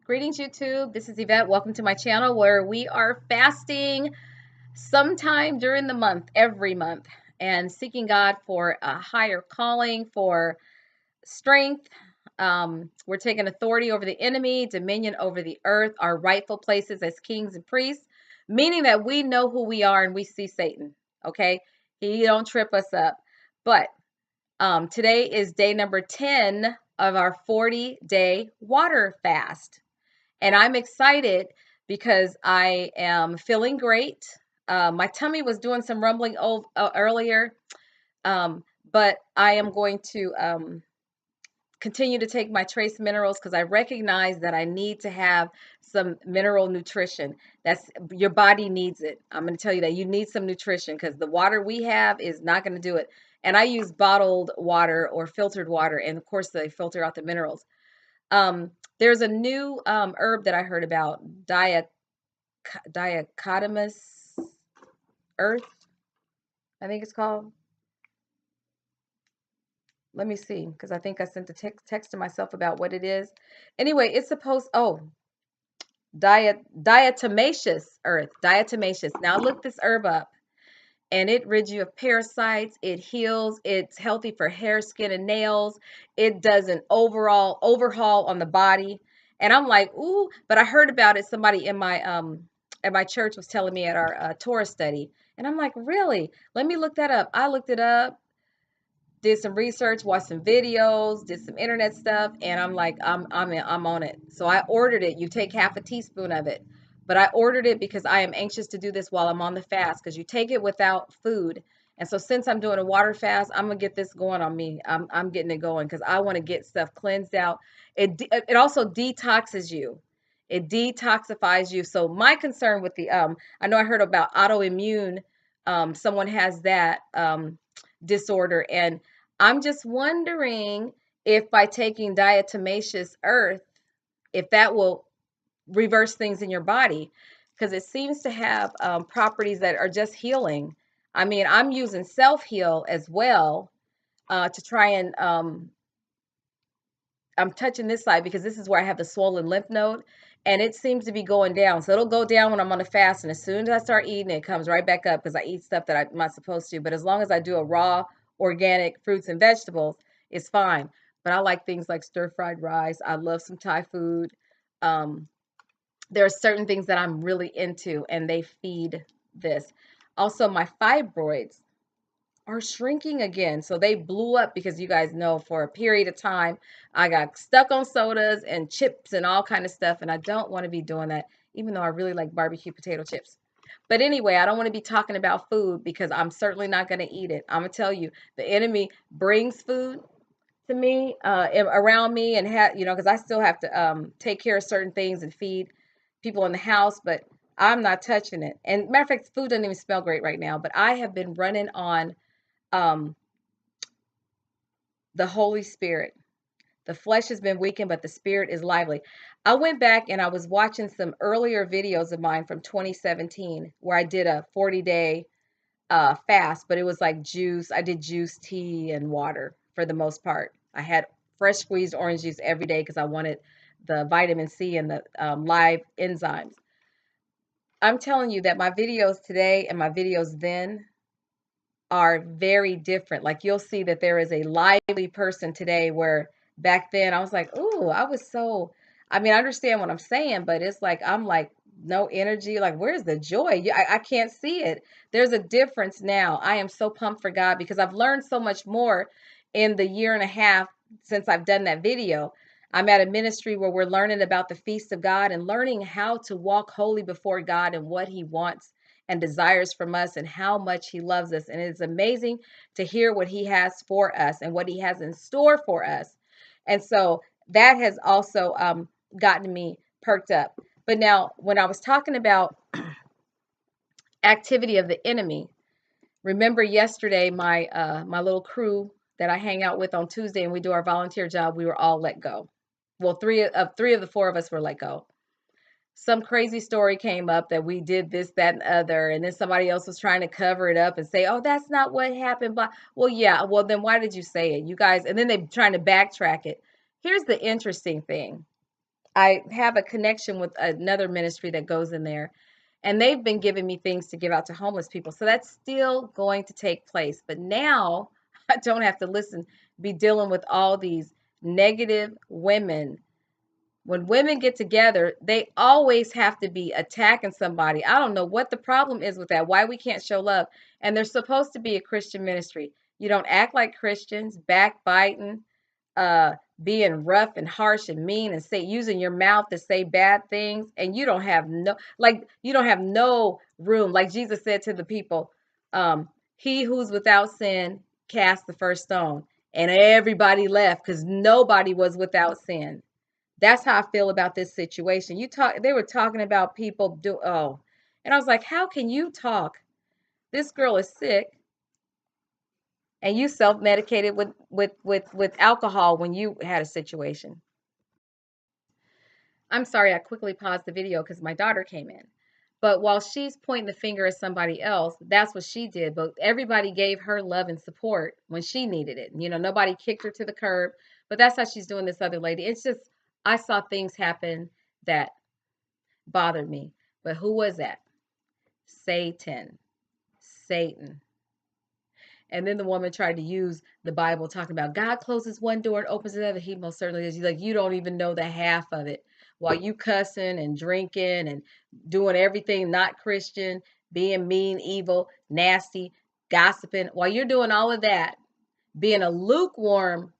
Greetings, YouTube. This is Yvette. Welcome to my channel where we are fasting sometime during the month, every month, and seeking God for a higher calling, for strength. We're taking authority over the enemy, dominion over the earth, our rightful places as kings and priests, meaning that we know who we are and we see Satan. Okay, he don't trip us up. But today is day number 10 of our 40-day water fast. And I'm excited because I am feeling great. My tummy was doing some rumbling earlier, but I am going to continue to take my trace minerals because I recognize that I need to have some mineral nutrition. That's your body needs it. I'm going to tell you that you need some nutrition because the water we have is not going to do it. And I use bottled water or filtered water, and of course they filter out the minerals. There's a new herb that I heard about, diacotymus earth, I think it's called. Let me see, because I think I sent a text to myself about what it is. Anyway, it's supposed, diatomaceous earth, diatomaceous. Now look this herb up, and it rids you of parasites. It heals. It's healthy for hair, skin, and nails. It does an overall overhaul on the body. And I'm like, ooh, but I heard about it. Somebody in my at my church was telling me at our Torah study, and I'm like, really? Let me look that up. I looked it up, did some research, watched some videos, did some internet stuff, and I'm like, I'm on it. So I ordered it. You take half a teaspoon of it, but I ordered it because I am anxious to do this while I'm on the fast, because you take it without food. And so since I'm doing a water fast, I'm gonna get this going on me. I'm getting it going because I want to get stuff cleansed out. It also detoxes you. It detoxifies you. So my concern with the I know I heard about autoimmune. Someone has that disorder, and I'm just wondering if by taking diatomaceous earth, if that will reverse things in your body, because it seems to have properties that are just healing. I mean, I'm using self-heal as well to try and I'm touching this side because this is where I have the swollen lymph node, and it seems to be going down. So it'll go down when I'm on a fast, and as soon as I start eating, it comes right back up because I eat stuff that I'm not supposed to. But as long as I do a raw, organic fruits and vegetables, it's fine. But I like things like stir-fried rice. I love some Thai food. Um, there are certain things that I'm really into, and they feed this. Also, my fibroids are shrinking again. So they blew up because you guys know for a period of time I got stuck on sodas and chips and all kind of stuff, and I don't want to be doing that, even though I really like barbecue potato chips. But anyway, I don't want to be talking about food because I'm certainly not going to eat it. I'm going to tell you, the enemy brings food to me, around me, and because I still have to take care of certain things and feed people in the house, but I'm not touching it. And matter of fact, food doesn't even smell great right now, but I have been running on um, the Holy Spirit. The flesh has been weakened, but the spirit is lively. I went back and I was watching some earlier videos of mine from 2017 where I did a 40-day fast, but it was like juice. I did juice, tea, and water for the most part. I had fresh squeezed orange juice every day because I wanted the vitamin C and the live enzymes. I'm telling you that my videos today and my videos then are very different. Like you'll see that there is a lively person today where back then I was like, "Ooh, I was so." I mean, I understand what I'm saying, but it's like I'm like no energy. Like, where's the joy? I can't see it. There's a difference now. I am so pumped for God because I've learned so much more in the year and a half since I've done that video. I'm at a ministry where we're learning about the feast of God and learning how to walk holy before God and what He wants and desires from us and how much He loves us. And it's amazing to hear what He has for us and what He has in store for us. And so that has also gotten me perked up. But now, when I was talking about activity of the enemy, remember yesterday my little crew that I hang out with on Tuesday and we do our volunteer job, we were all let go. Well, three of the four of us were let go. Some crazy story came up that we did this, that, and other, and then somebody else was trying to cover it up and say, "Oh, that's not what happened." But well, yeah, well then why did you say it, you guys? And then they're trying to backtrack it. Here's the interesting thing: I have a connection with another ministry that goes in there, and they've been giving me things to give out to homeless people. So that's still going to take place. But now I don't have to be dealing with all these negative women. When women get together, they always have to be attacking somebody. I don't know what the problem is with that, why we can't show love. And they're supposed to be a Christian ministry. You don't act like Christians, backbiting, uh, being rough and harsh and mean and say using your mouth to say bad things, and you don't have no room. Like Jesus said to the people, he who's without sin cast the first stone. And everybody left because nobody was without sin. That's how I feel about this situation. They were talking about people and I was like, how can you talk? This girl is sick and you self-medicated with alcohol when you had a situation. I'm sorry, I quickly paused the video because my daughter came in. But while she's pointing the finger at somebody else, that's what she did. But everybody gave her love and support when she needed it. You know, nobody kicked her to the curb. But that's how she's doing this other lady. It's just, I saw things happen that bothered me. But who was that? Satan. Satan. And then the woman tried to use the Bible talking about God closes one door and opens another. He most certainly is. You're like, you don't even know the half of it. While you cussing and drinking and doing everything not Christian, being mean, evil, nasty, gossiping, while you're doing all of that, being a lukewarm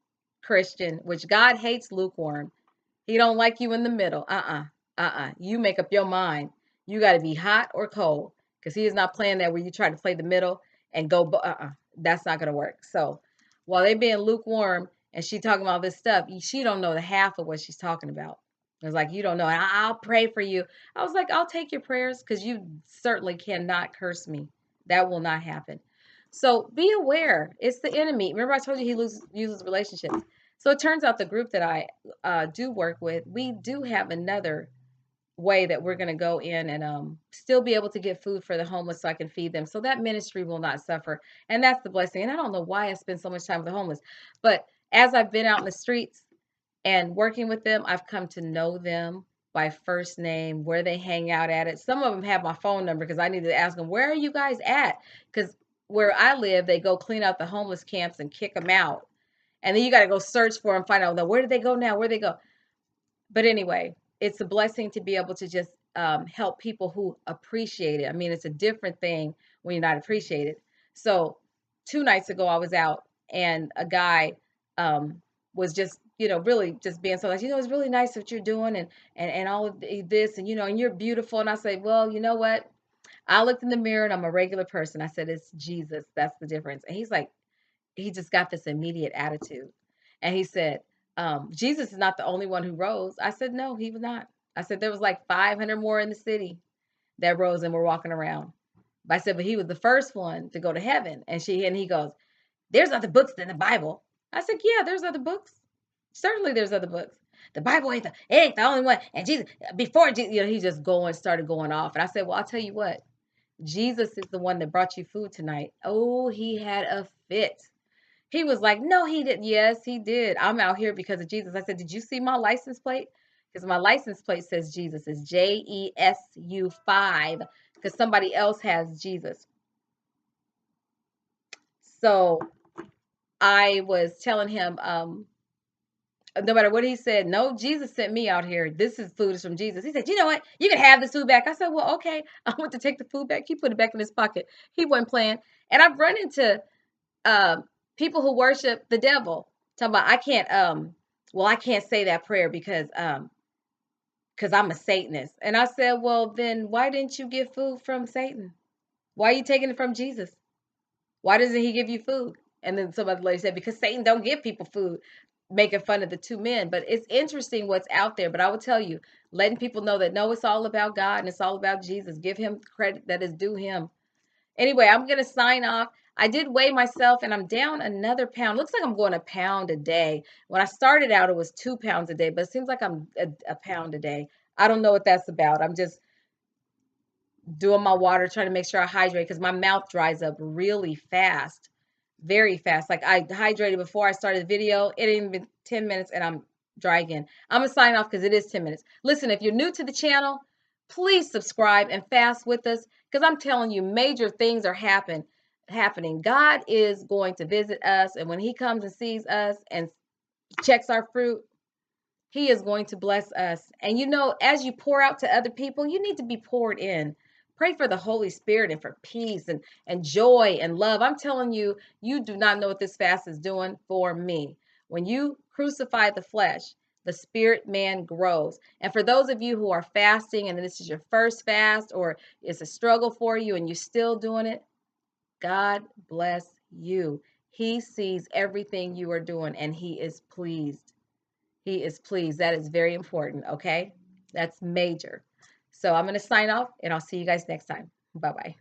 Christian, which God hates lukewarm. He don't like you in the middle. You make up your mind. You got to be hot or cold because he is not playing that where you try to play the middle and go. That's not going to work. So while they being lukewarm and she talking about this stuff, she don't know the half of what she's talking about. It's like, you don't know. I'll pray for you. I was like, I'll take your prayers because you certainly cannot curse me. That will not happen. So be aware. It's the enemy. Remember I told you he uses relationships. So it turns out the group that I do work with, we do have another way that we're going to go in and still be able to get food for the homeless so I can feed them. So that ministry will not suffer. And that's the blessing. And I don't know why I spend so much time with the homeless, but as I've been out in the streets and working with them, I've come to know them by first name, where they hang out at it. Some of them have my phone number because I need to ask them, where are you guys at? Because where I live, they go clean out the homeless camps and kick them out. And then you got to go search for them, find out, where did they go now? Where did they go? But anyway, it's a blessing to be able to just help people who appreciate it. I mean, it's a different thing when you're not appreciated. So 2 nights ago, I was out and a guy was just, really just being so like, it's really nice what you're doing and all of this and you're beautiful. And I say, well, you know what? I looked in the mirror and I'm a regular person. I said, it's Jesus. That's the difference. And he's like, he just got this immediate attitude. And he said, Jesus is not the only one who rose. I said, no, he was not. I said, there was like 500 more in the city that rose and were walking around. But I said, but he was the first one to go to heaven. And he goes, there's other books than the Bible. I said, yeah, there's other books. Certainly there's other books. The Bible ain't the only one. And Jesus, before Jesus, he just started going off. And I said, well, I'll tell you what, Jesus is the one that brought you food tonight. Oh, he had a fit. He was like, no, he didn't. Yes, he did. I'm out here because of Jesus. I said, did you see my license plate? Because my license plate says Jesus. It's JESU 5 because somebody else has Jesus. So I was telling him, no matter what he said, no, Jesus sent me out here. This is food is from Jesus. He said, you know what? You can have this food back. I said, well, okay. I went to take the food back. He put it back in his pocket. He wasn't playing. And I've run into people who worship the devil talking about I can't say that prayer because I'm a Satanist. And I said, well, then why didn't you get food from Satan? Why are you taking it from Jesus? Why doesn't he give you food? And then some other lady said, because Satan don't give people food, making fun of the two men. But it's interesting what's out there. But I will tell you, letting people know that no, it's all about God and it's all about Jesus. Give him credit that is due him. Anyway, I'm going to sign off. I did weigh myself and I'm down another pound. Looks like I'm going a pound a day. When I started out, it was 2 pounds a day, but it seems like I'm a pound a day. I don't know what that's about. I'm just doing my water, trying to make sure I hydrate because my mouth dries up really fast, very fast. Like I hydrated before I started the video. It ain't even been 10 minutes and I'm dry again. I'm going to sign off because it is 10 minutes. Listen, if you're new to the channel, please subscribe and fast with us because I'm telling you, major things are happening. God is going to visit us, and when he comes and sees us and checks our fruit, he is going to bless us. And you know, as you pour out to other people, you need to be poured in. Pray for the Holy Spirit and for peace and joy and love. I'm telling you, you do not know what this fast is doing for me. When you crucify the flesh, the spirit man grows. And for those of you who are fasting and this is your first fast or it's a struggle for you and you're still doing it, God bless you. He sees everything you are doing and he is pleased. He is pleased. That is very important. Okay. That's major. So I'm going to sign off and I'll see you guys next time. Bye bye.